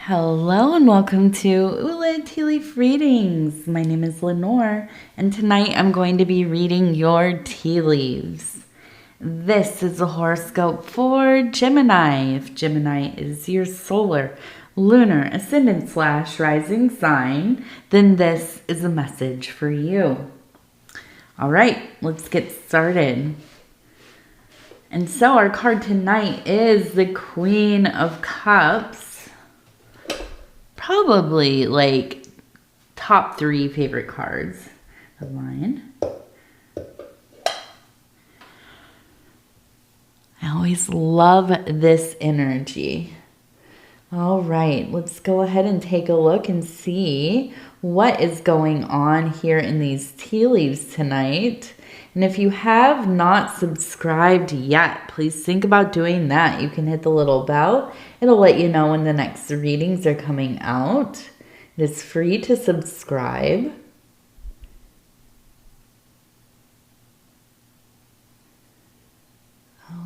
Hello and welcome to Ula Tea Leaf Readings. My name is Lenor and tonight I'm going to be reading your tea leaves. This is a horoscope for Gemini. If Gemini is your solar, lunar, ascendant / rising sign, then this is a message for you. All right, let's get started. And so our card tonight is the Queen of Cups. Probably like top 3 favorite cards of mine. I always love this energy. All right, let's go ahead and take a look and see what is going on here in these tea leaves tonight. And if you have not subscribed yet, please think about doing that. You can hit the little bell. It'll let you know when the next readings are coming out. It is free to subscribe.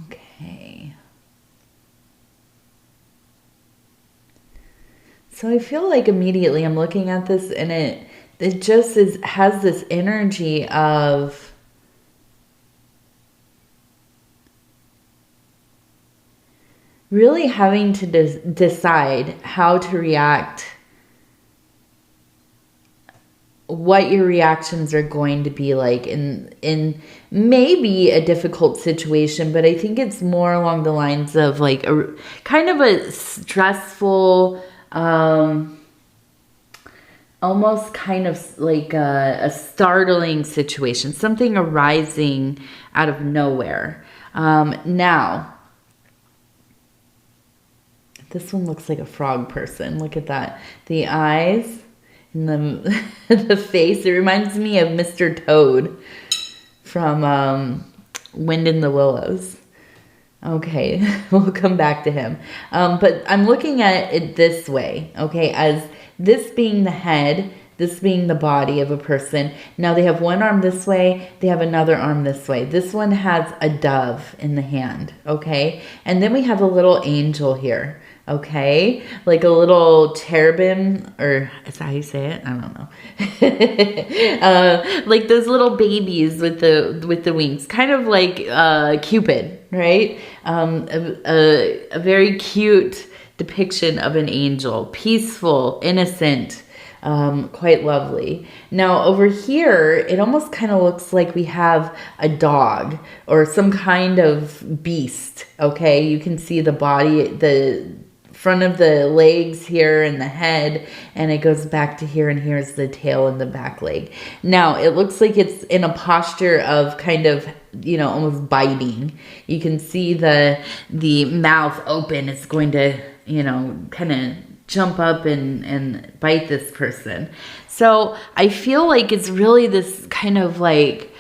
Okay. So I feel like immediately I'm looking at this and it just has this energy of really having to decide how to react, what your reactions are going to be like in maybe a difficult situation, but I think it's more along the lines of like a kind of a stressful, almost kind of like a startling situation, something arising out of nowhere. Now, this one looks like a frog person. Look at that. The eyes and the face. It reminds me of Mr. Toad from Wind in the Willows. Okay, we'll come back to him. But I'm looking at it this way, okay, as this being the head, this being the body of a person. Now they have one arm this way, they have another arm this way. This one has a dove in the hand, okay? And then we have a little angel here. Okay, like a little cherubim, or is that how you say it? I don't know. Like those little babies with the wings, kind of like Cupid, right? A very cute depiction of an angel, peaceful, innocent, quite lovely. Now over here, it almost kind of looks like we have a dog or some kind of beast. Okay, you can see the body, the front of the legs here and the head, and it goes back to here, and here's the tail and the back leg. Now it looks like it's in a posture of kind of, you know, almost biting. You can see the mouth open. It's going to, you know, kind of jump up and bite this person. So I feel like it's really this kind of like,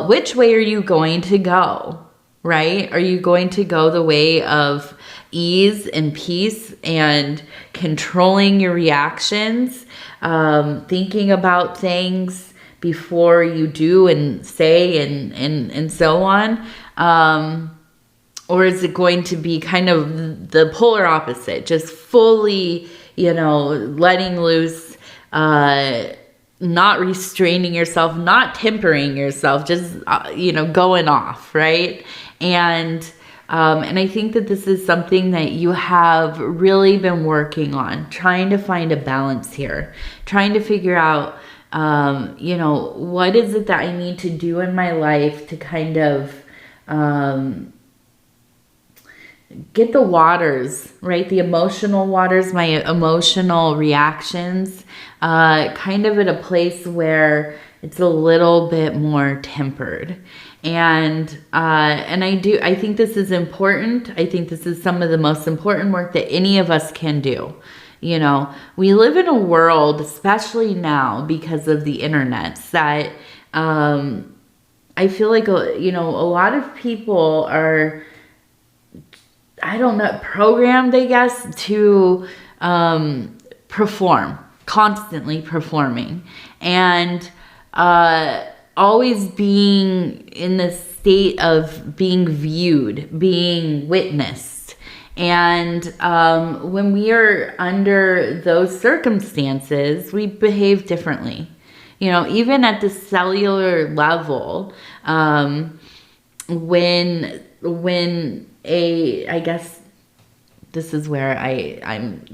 which way are you going to go? Right? Are you going to go the way of ease and peace and controlling your reactions, thinking about things before you do and say and so on? Or is it going to be kind of the polar opposite, just fully, you know, letting loose, not restraining yourself, not tempering yourself, just, you know, going off, right? And I think that this is something that you have really been working on, trying to find a balance here, trying to figure out, you know, what is it that I need to do in my life to kind of get the waters, right? The emotional waters, my emotional reactions, kind of at a place where it's a little bit more tempered. And I think this is important. I think this is some of the most important work that any of us can do. You know, we live in a world, especially now because of the internet, that I feel like, you know, a lot of people are, I don't know, programmed, I guess, to perform, constantly performing. And always being in the state of being viewed, being witnessed. And when we are under those circumstances, we behave differently. You know, even at the cellular level, when I guess this is where I'm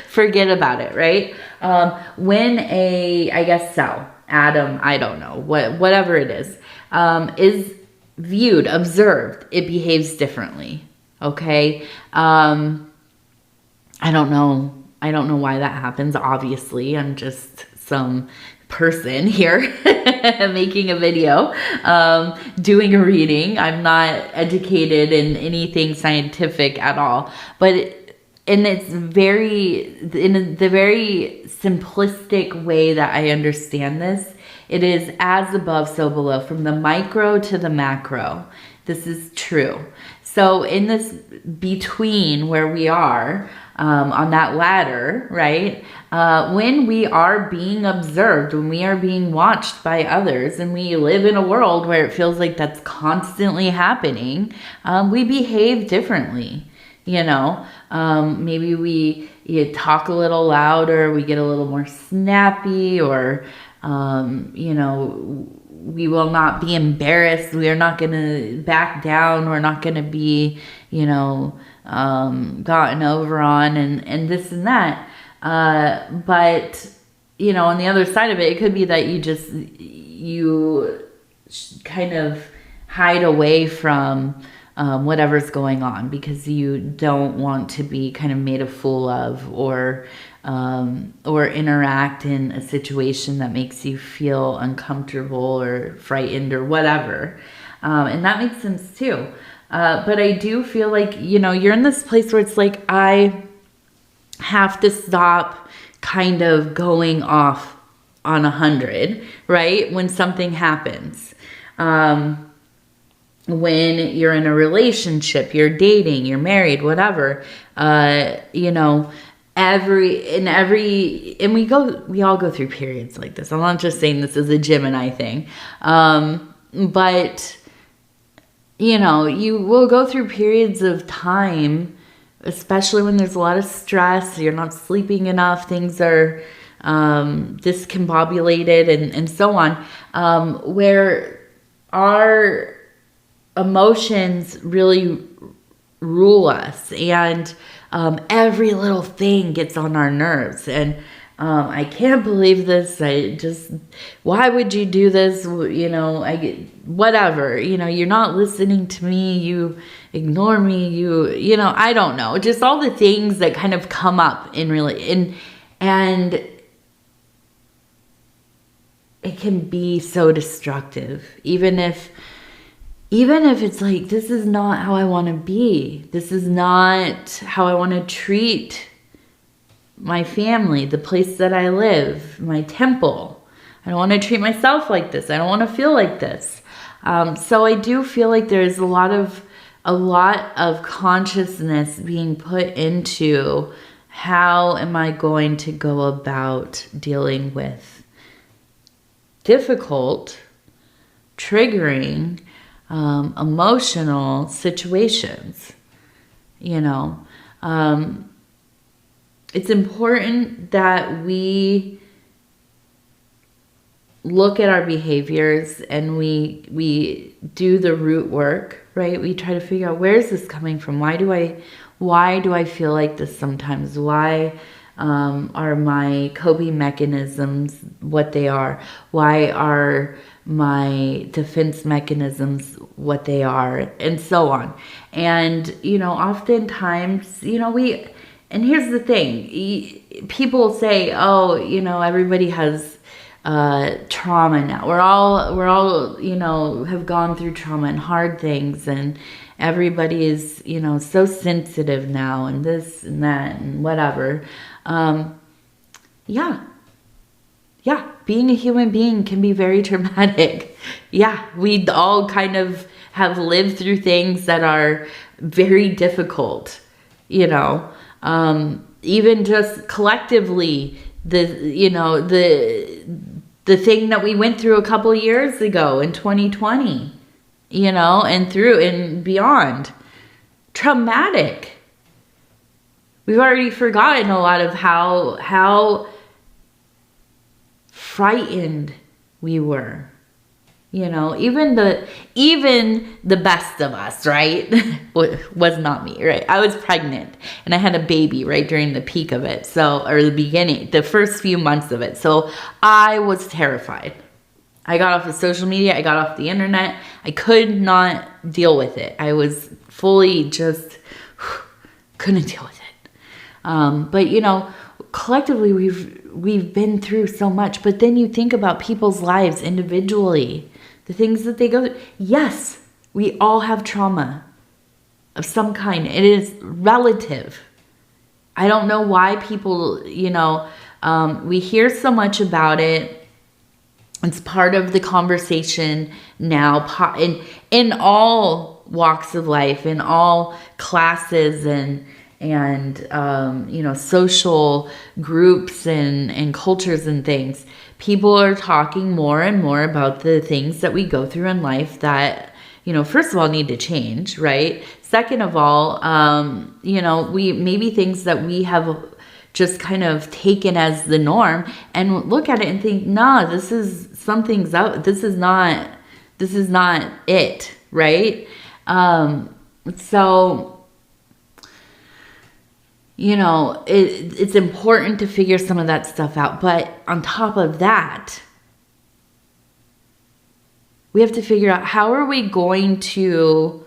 forget about it, right? When I guess cell, atom, I don't know, whatever it is viewed, observed, it behaves differently. Okay. I don't know why that happens. Obviously, I'm just some person here making a video, doing a reading. I'm not educated in anything scientific at all, but it's in the very simplistic way that I understand this, it is as above, so below, from the micro to the macro. This is true. So in this between where we are, on that ladder, right? When we are being observed, when we are being watched by others, and we live in a world where it feels like that's constantly happening, we behave differently. You know, maybe you talk a little louder, we get a little more snappy, or, you know, we will not be embarrassed. We are not going to back down. We're not going to be, you know, gotten over on and this and that. But, you know, on the other side of it, it could be that you kind of hide away from whatever's going on because you don't want to be kind of made a fool of, or interact in a situation that makes you feel uncomfortable or frightened or whatever. And that makes sense too. But I do feel like, you know, you're in this place where it's like, I have to stop kind of going off on 100, right? When something happens. When you're in a relationship, you're dating, you're married, whatever, you know, and we all go through periods like this. I'm not just saying this is a Gemini thing. But, you know, you will go through periods of time, especially when there's a lot of stress, you're not sleeping enough, things are discombobulated and so on, where our emotions really rule us, and every little thing gets on our nerves. And I can't believe this. Why would you do this? You know, whatever, you know, you're not listening to me, you ignore me, you know, I don't know, just all the things that kind of come up and it can be so destructive, even if it's like, this is not how I want to be. This is not how I want to treat my family, the place that I live, my temple. I don't want to treat myself like this. I don't want to feel like this. So I do feel like there's a lot of consciousness being put into how am I going to go about dealing with difficult, triggering, emotional situations. You know, it's important that we look at our behaviors and we do the root work, right? We try to figure out, where is this coming from? Why do I feel like this sometimes? Why are my coping mechanisms what they are? Why are my defense mechanisms what they are? And so on. And, you know, oftentimes, you know, and here's the thing, people say, oh, you know, everybody has trauma now. We're all, you know, have gone through trauma and hard things, and everybody is, you know, so sensitive now, and this and that and whatever. Yeah, being a human being can be very traumatic. Yeah, we all kind of have lived through things that are very difficult, you know. Even just collectively, the thing that we went through a couple years ago in 2020, you know, and beyond. traumatic. We've already forgotten a lot of how frightened we were. You know, even the best of us, right? was not me, right? I was pregnant and I had a baby right during the peak of it. So, or the beginning, the first few months of it. So I was terrified. I got off of social media. I got off the internet. I could not deal with it. I was fully just couldn't deal with it. But you know, collectively we've been through so much. But then you think about people's lives individually. The things that they go through. Yes, we all have trauma of some kind. It is relative. I don't know why people, you know, we hear so much about it. It's part of the conversation now in all walks of life, in all classes and you know, social groups and cultures and things. People are talking more and more about the things that we go through in life that, you know, first of all, need to change, right? Second of all, you know, maybe things that we have just kind of taken as the norm and look at it and think, nah, this is something's out. This is not it, right? So, you know, it's important to figure some of that stuff out. But on top of that, we have to figure out how are we going to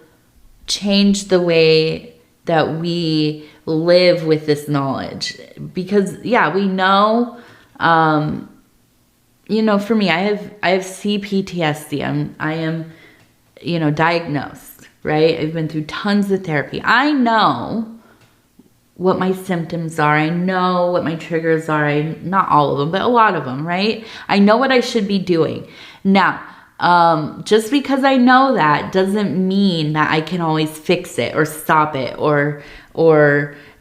change the way that we live with this knowledge. Because, yeah, we know, you know, for me, I have CPTSD. I am, you know, diagnosed, right? I've been through tons of therapy. I know what my symptoms are. I know what my triggers are. Not all of them, but a lot of them, right? I know what I should be doing. Now, just because I know that doesn't mean that I can always fix it or stop it or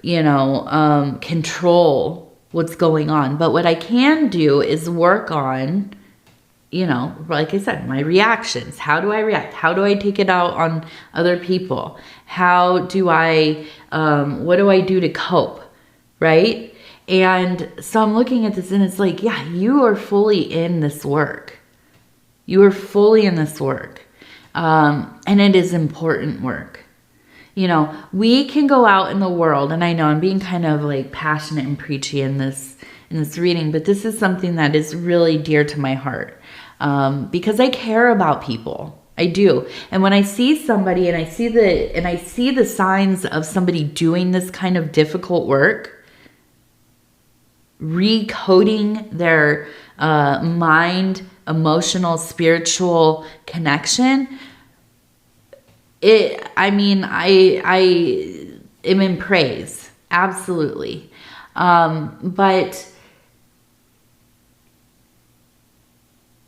you know, control what's going on. But what I can do is work on, you know, like I said, my reactions. How do I react? How do I take it out on other people? How do I, what do I do to cope? Right? And so I'm looking at this and it's like, yeah, you are fully in this work. You are fully in this work. And it is important work. You know, we can go out in the world, and I know I'm being kind of like passionate and preachy in this reading, but this is something that is really dear to my heart. Because I care about people. I do. And when I see somebody and I see the signs of somebody doing this kind of difficult work, recoding their mind, emotional, spiritual connection, I am in praise. Absolutely. But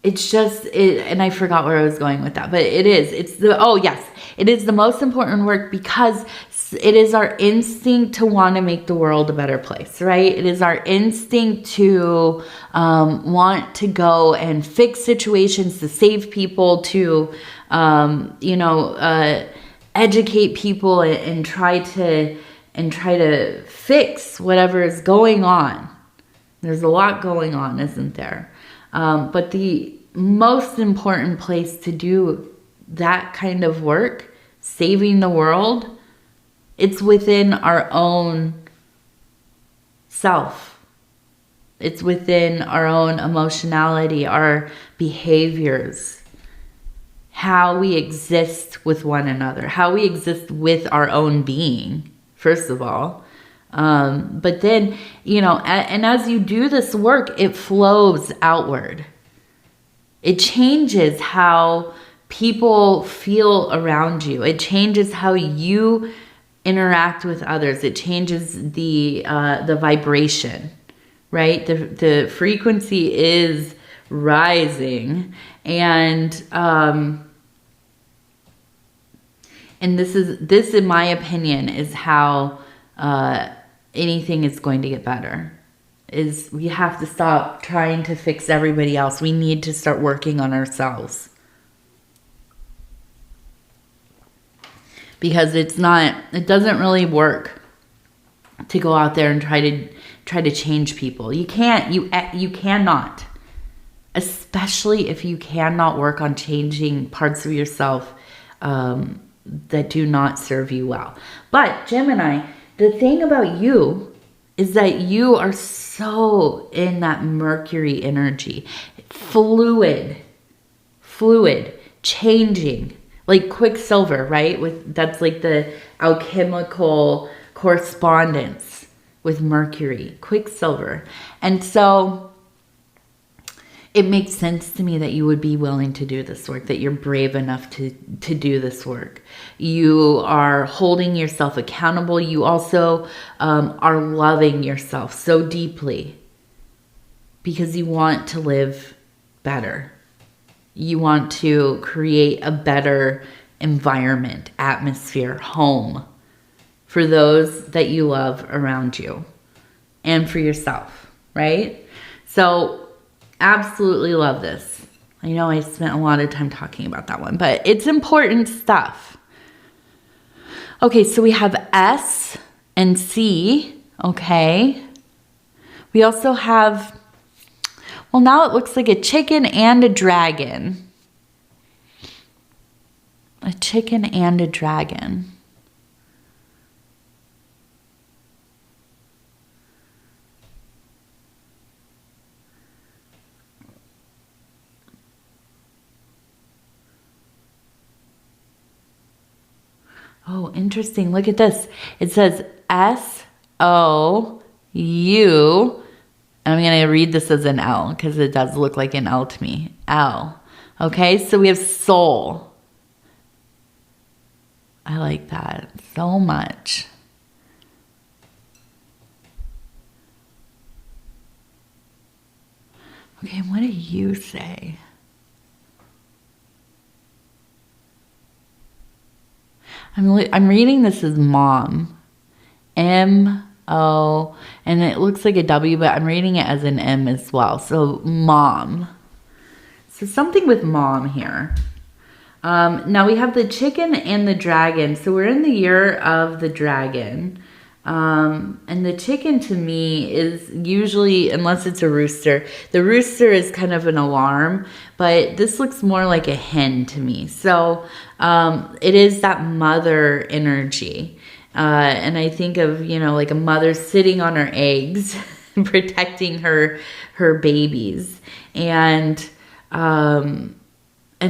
it's just, and I forgot where I was going with that, but it is the most important work because it is our instinct to want to make the world a better place, right? It is our instinct to want to go and fix situations, to save people, to, educate people and try to fix whatever is going on. There's a lot going on, isn't there? But the most important place to do that kind of work, saving the world, it's within our own self. It's within our own emotionality, our behaviors, how we exist with one another, how we exist with our own being, first of all. But then, and as you do this work, it flows outward. It changes how people feel around you. It changes how you interact with others. It changes the vibration, right? The frequency is rising, and this, in my opinion, is how anything is going to get better. Is we have to stop trying to fix everybody else. We need to start working on ourselves. because it doesn't really work to go out there and try to change people. You cannot, especially if you cannot work on changing parts of yourself that do not serve you well. But Gemini, the thing about you is that you are so in that Mercury energy, fluid, changing, like Quicksilver, right? That's like the alchemical correspondence with Mercury, Quicksilver. And so it makes sense to me that you would be willing to do this work, that you're brave enough to do this work. You are holding yourself accountable. You also are loving yourself so deeply because you want to live better. You want to create a better environment, atmosphere, home for those that you love around you and for yourself, right? So absolutely love this. I know I spent a lot of time talking about that one, but it's important stuff. Okay, so we have S and C, okay? We also have, well, now it looks like a chicken and a dragon. A chicken and a dragon. Oh, interesting. Look at this. It says S-O-U. And I'm going to read this as an L because it does look like an L to me. L. Okay, so we have soul. I like that so much. Okay, what do you say? I'm reading this as mom. M-O, and it looks like a W, but I'm reading it as an M as well. So mom. So something with mom here. Now we have the chicken and the dragon. So we're in the year of the dragon. And the chicken to me is usually, unless it's a rooster, the rooster is kind of an alarm, but this looks more like a hen to me. So it is that mother energy. And I think of, like a mother sitting on her eggs, protecting her babies. And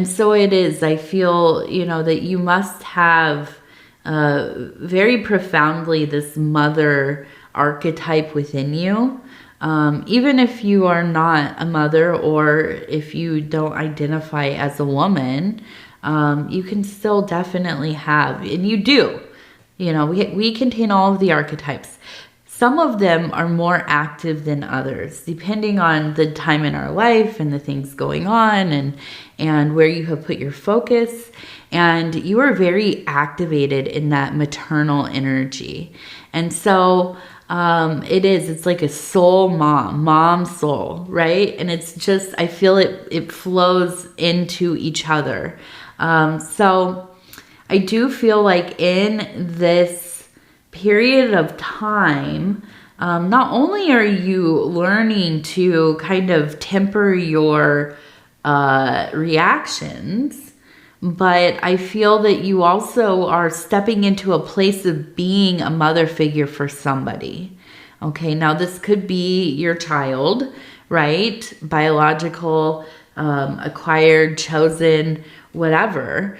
so it is, I feel, that you must have very profoundly this mother archetype within you. Even if you are not a mother or if you don't identify as a woman, you can still definitely have, and you do, we contain all of the archetypes. Some of them are more active than others, depending on the time in our life and the things going on and where you have put your focus. And you are very activated in that maternal energy. And so it's like a soul mom soul, right? And it's just, I feel it flows into each other. So I do feel like in this period of time, not only are you learning to kind of temper your reactions, but I feel that you also are stepping into a place of being a mother figure for somebody. Okay, now this could be your child, right? Biological, acquired, chosen, whatever.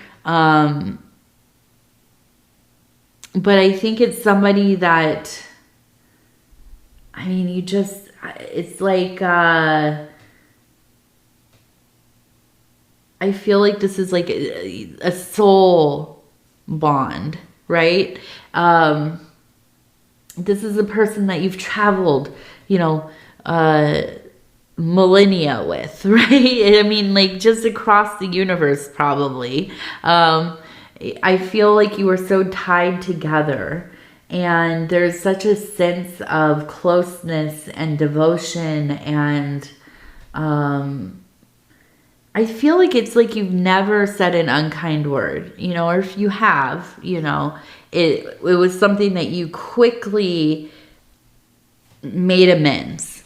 But I think it's somebody that, it's like, I feel like this is like a soul bond, right? This is a person that you've traveled, millennia with, right? Just across the universe, probably. I feel like you are so tied together, and there's such a sense of closeness and devotion and, I feel like it's like you've never said an unkind word, you know, or if you have, you know, it was something that you quickly made amends,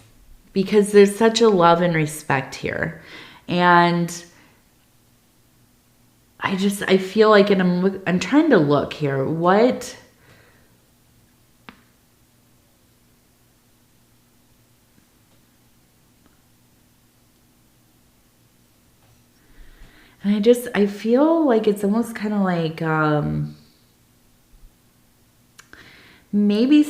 because there's such a love and respect here. And I feel like, and I'm trying to look here, what, and I feel like it's almost kind of like, maybe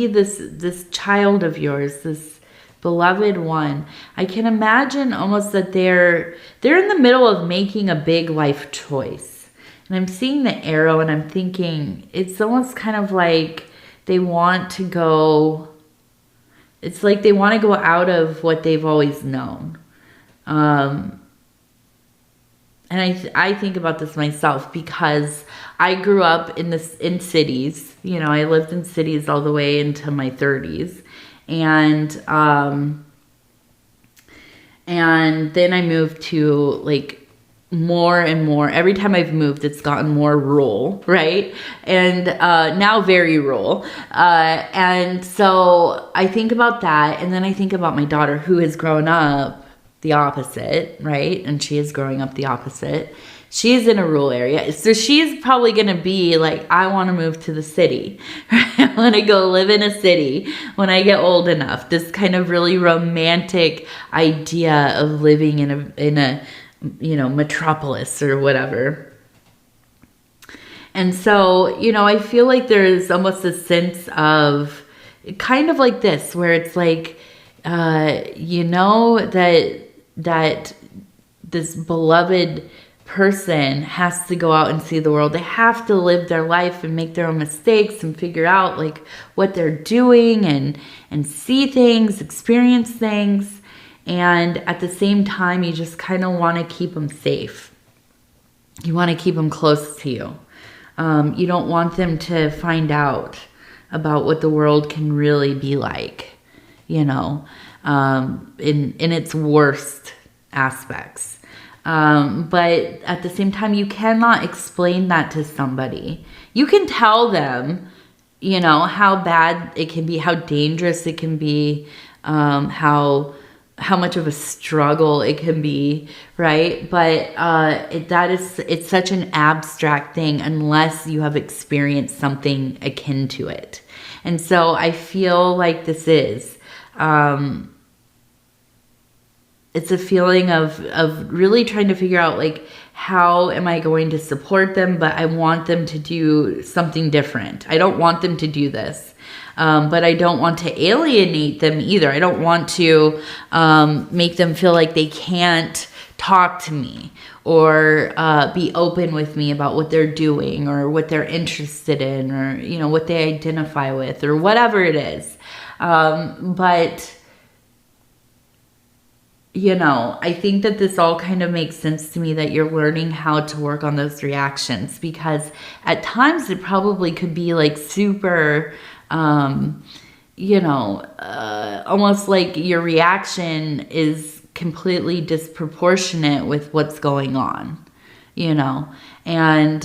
this child of yours, this beloved one, I can imagine almost that they're in the middle of making a big life choice. And I'm seeing the arrow and I'm thinking it's almost kind of like they want to go, it's like they want to go out of what they've always known. And I think about this myself because I grew up in cities. You know, I lived in cities all the way into my 30s. And then I moved to like more and more. Every time I've moved, it's gotten more rural, right? And now very rural. And so I think about that. And then I think about my daughter, who has grown up the opposite, right? And she is growing up the opposite. She's in a rural area. So she's probably going to be like, I want to move to the city. I want to go live in a city when I get old enough. This kind of really romantic idea of living in a you know, metropolis or whatever. And so, you know, I feel like there's almost a sense of kind of like this, where it's like, you know, that this beloved person has to go out and see the world. They have to live their life and make their own mistakes and figure out like what they're doing and see things, experience things. And at the same time, you just kind of want to keep them safe. You want to keep them close to you. You don't want them to find out about what the world can really be like, you know, in its worst aspects. But at the same time, you cannot explain that to somebody. You can tell them, you know, how bad it can be, how dangerous it can be, how much of a struggle it can be, right? But it's such an abstract thing unless you have experienced something akin to it. And so I feel like this is, it's a feeling of really trying to figure out like, how am I going to support them? But I want them to do something different. I don't want them to do this. But I don't want to alienate them either. I don't want to make them feel like they can't talk to me or be open with me about what they're doing or what they're interested in, or, you know, what they identify with, or whatever it is. But you know, I think that this all kind of makes sense to me, that you're learning how to work on those reactions, because at times it probably could be like super, you know, almost like your reaction is completely disproportionate with what's going on, you know, and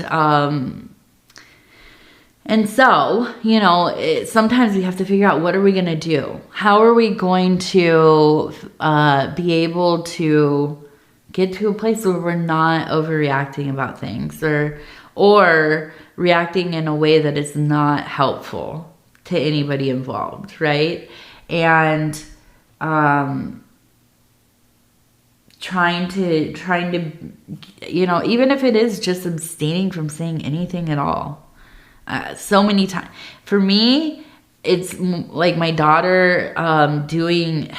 so, you know, sometimes we have to figure out, what are we going to do? How are we going to be able to get to a place where we're not overreacting about things, or reacting in a way that is not helpful to anybody involved, right? And trying to, you know, even if it is just abstaining from saying anything at all. So many times for me, it's like my daughter doing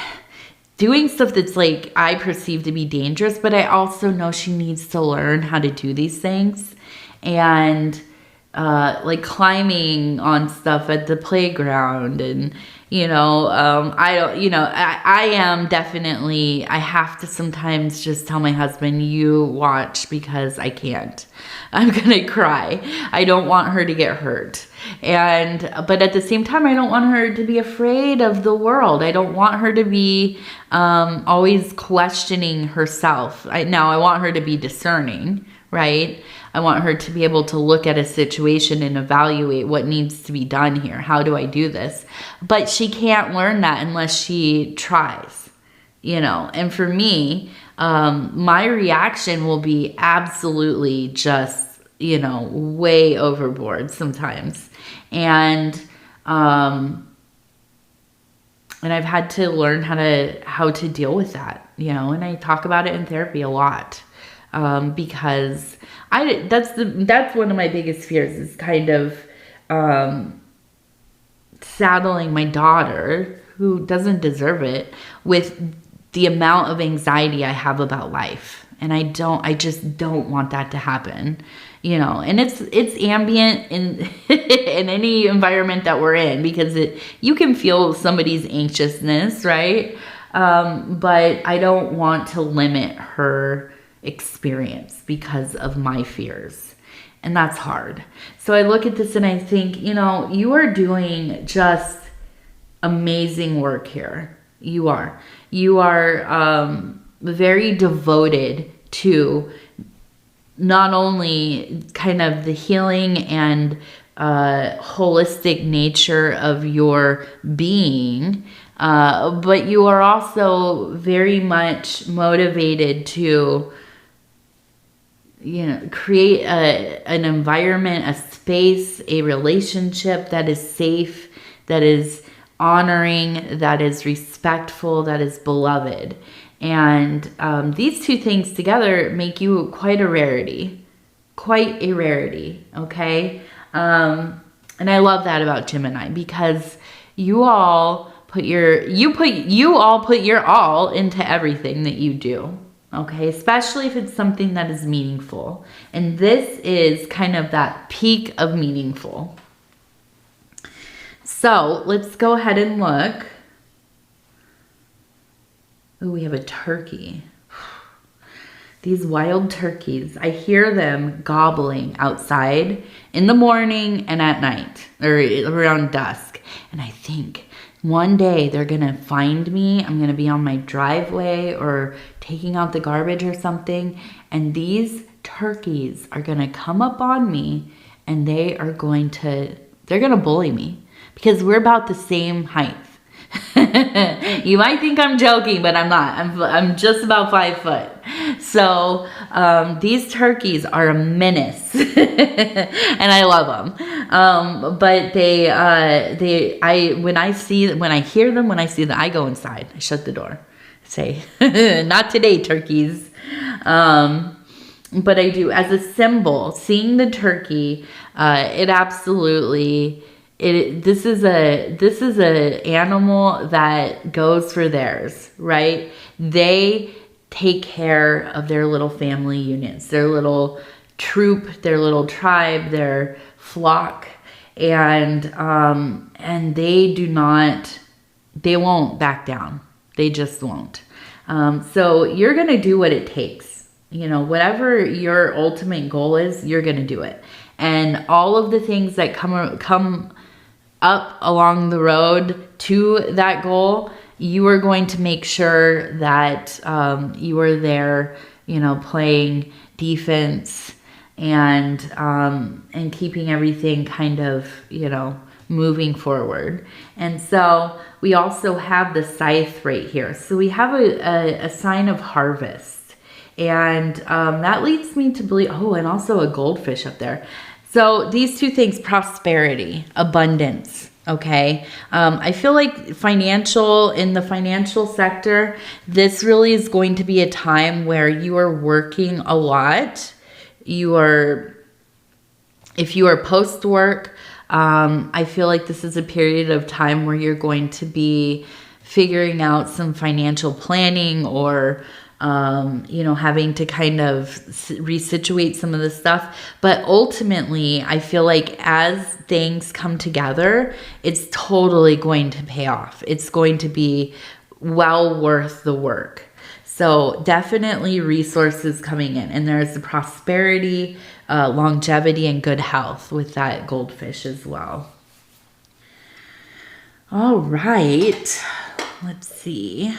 stuff that's like I perceive to be dangerous, but I also know she needs to learn how to do these things. And like climbing on stuff at the playground. And, you know, I don't, you know, I am definitely, I have to sometimes just tell my husband, you watch, because I can't. I'm gonna cry. I don't want her to get hurt. But at the same time, I don't want her to be afraid of the world. I don't want her to be always questioning herself. Now I want her to be discerning, right? I want her to be able to look at a situation and evaluate what needs to be done here. How do I do this? But she can't learn that unless she tries, you know. And for me, my reaction will be absolutely just, you know, way overboard sometimes. And I've had to learn how to deal with that, you know, and I talk about it in therapy a lot. Because that's one of my biggest fears, is kind of saddling my daughter, who doesn't deserve it, with the amount of anxiety I have about life. And I just don't want that to happen, you know. And it's ambient in in any environment that we're in, because you can feel somebody's anxiousness, right? But I don't want to limit her experience because of my fears. And that's hard. So I look at this and I think, you know, you are doing just amazing work here. You are very devoted to not only kind of the healing and holistic nature of your being, but you are also very much motivated to, you know, create an environment, a space, a relationship that is safe, that is honoring, that is respectful, that is beloved. And these two things together make you quite a rarity, okay? And I love that about Gemini, because you all put your all into everything that you do. Okay, especially if it's something that is meaningful. And this is kind of that peak of meaningful. So let's go ahead and look. Oh, we have a turkey. These wild turkeys, I hear them gobbling outside in the morning and at night, or around dusk. And I think one day they're gonna find me. I'm gonna be on my driveway or taking out the garbage or something, and these turkeys are gonna come up on me, and they're gonna bully me, because we're about the same height. You might think I'm joking, but I'm not. I'm just about 5 foot. So these turkeys are a menace, and I love them. But when I hear them, when I see them, I go inside. I shut the door. Say, not today, turkeys. But I do, as a symbol, seeing the turkey. It absolutely. This is a animal that goes for theirs, right? They take care of their little family units, their little troop, their little tribe, their flock, and they won't back down. They just won't. So you're gonna do what it takes. You know, whatever your ultimate goal is, you're gonna do it. And all of the things that come up along the road to that goal, you are going to make sure that you are there, you know, playing defense and keeping everything kind of, you know, moving forward. And so we also have the scythe right here. So we have a sign of harvest. And that leads me to believe, oh, and also a goldfish up there. So these two things, prosperity, abundance, okay? I feel like in the financial sector, this really is going to be a time where you are working a lot. If you are post-work, I feel like this is a period of time where you're going to be figuring out some financial planning or you know, having to kind of resituate some of the stuff. But ultimately, I feel like as things come together, it's totally going to pay off. It's going to be well worth the work. So definitely resources coming in. And there's the prosperity, longevity, and good health with that goldfish as well. All right. Let's see.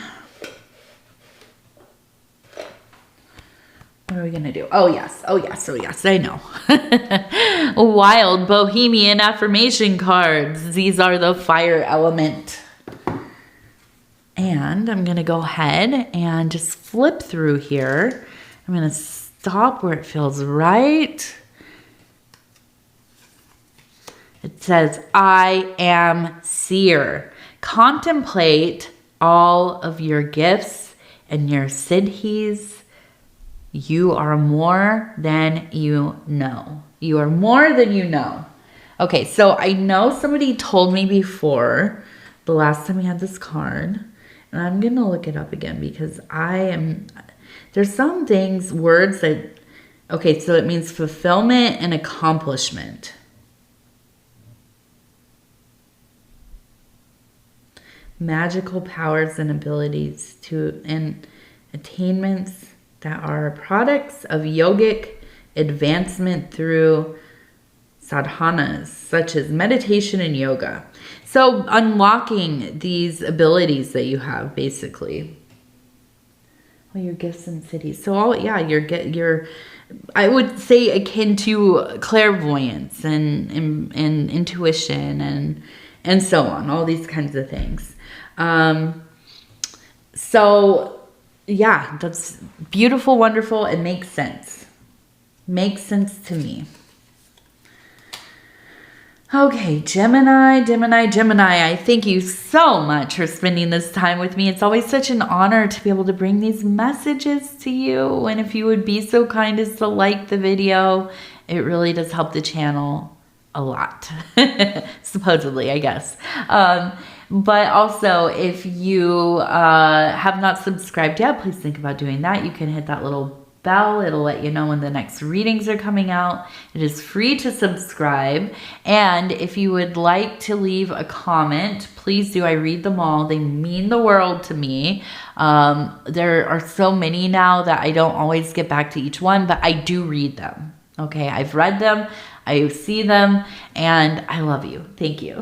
What are we going to do? Oh, yes. Oh, yes. Oh, yes. I know. Wild Bohemian affirmation cards. These are the fire element. And I'm going to go ahead and just flip through here. I'm going to stop where it feels right. It says, I am seer. Contemplate all of your gifts and your siddhis. You are more than you know. You are more than you know. Okay, so I know somebody told me before, the last time we had this card, and I'm going to look it up again because there's some things, words that, okay, so it means fulfillment and accomplishment. Magical powers and abilities and attainments that are products of yogic advancement through sadhanas, such as meditation and yoga. So unlocking these abilities that you have, basically. Well, your gifts and cities. So, your I would say akin to clairvoyance and intuition and so on. All these kinds of things. So, yeah, that's beautiful, wonderful. It makes sense. Makes sense to me. Okay, Gemini. I thank you so much for spending this time with me. It's always such an honor to be able to bring these messages to you. And if you would be so kind as to like the video, it really does help the channel a lot. Supposedly, I guess. But also, if you have not subscribed yet, please think about doing that. You can hit that little bell. It'll let you know when the next readings are coming out. It is free to subscribe. And if you would like to leave a comment, please do. I read them all. They mean the world to me. There are so many now that I don't always get back to each one, but I do read them. Okay, I've read them. I see them, and I love you. Thank you.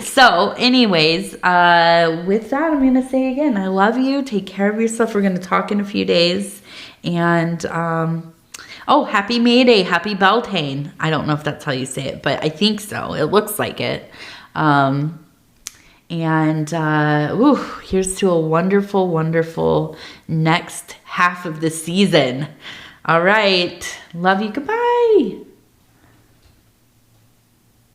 So anyways, with that, I'm going to say again, I love you. Take care of yourself. We're going to talk in a few days. And, happy May Day. Happy Beltane. I don't know if that's how you say it, but I think so. It looks like it. Here's to a wonderful, wonderful next half of the season. All right. Love you. Goodbye.